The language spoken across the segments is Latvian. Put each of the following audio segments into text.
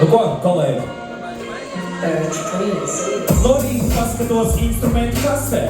Nu ko, kolēģi? Birch trees. Lorīgi paskatos instrumentu kasē.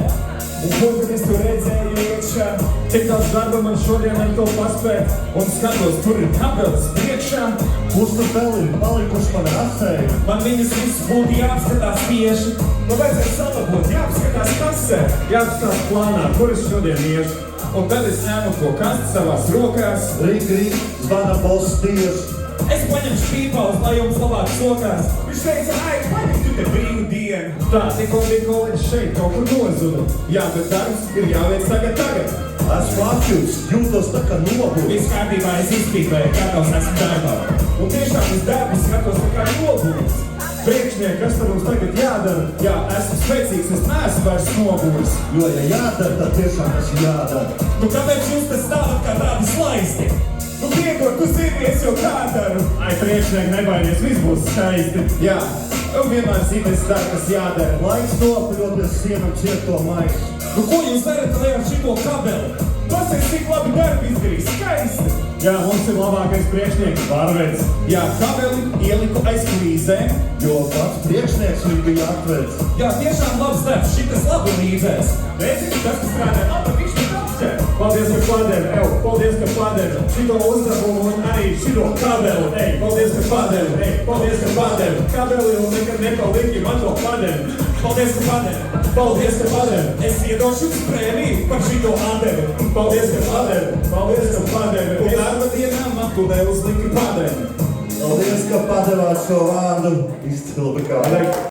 Un ko tad es tur redzēju iekšā? Tik daudz darba man šodien ar to paspēt. Un skatos, tur ir kabelis priekšā. Kur tur vēl ir palikuši man rasēji? Man viņas viss būtu jāapskatās tieši. Man vajadzētu salabot, jāapskatās kasē. Jāapskatās plānā, kur es šodien iešu. Un tad es ņēmu to kasti savās rokās. Rīt, zvana boss tieši. Es paņemu špīpaus, lai jums labāk sokās. Viņš teica, ai, paņem tu te brīvu dienu. Tā, tikko bija kolēģis šeit, kaut kur nozuda. Jā, bet darbs ir jāveic tagad. Esmu atjūts, jūtos tā kā nobūs. Viss kārtībā, es izpīpēju, gatavs esmu darbā. Un tiešām es darbu skatos tā kā nobūs. Priekšnieki, kas tad mums tagad jādara? Jā, esmu spēcīgs, es neesmu vairs nobūris. Jo, ja jādara, tad tiešām tas jādara. Nu kāpēc jūs te stāvat kā tādi slaisti? Nu piedod, tu zini, es jau tā daru. Ai, priekšnieki, nebaidies, viss būs skaisti. Jā, un vienmēr zini, es daru, kas jādara. Laiks nopļoties sienam ciet to maisu. Nu ko jūs darat ar šito kabeli? Tas ir tik labi darbi izdarījis, skaisti. Jā, mums ir labākais priekšnieks Varvets. Jā, kabeli ieliku aiz klīzēm. Jo pats priekšnieks viņu bija atvedis. Jā, tiešām labs darbs, šitas labi līdzēs. Redzi, tas, kas strādā labi, viņš ir apšķēr. Paldies, ka padevi, paldies, ka padevi. Šito uzdevumu un arī šito kabeli, paldies, ka padevi, paldies, ka padevi. Kabeli un nekad nepaliki, man to padevi. Paldies, ka padevi. Paldies, ka padevi. Es iedošu jums prēmiju par šito atdevi. Paldies, ka padevi. Paldies, ka padevi. Un darba dienā man tu vēl uzliki padevi. Paldies, ka padevāt šo vārdu. Izcilbi kā.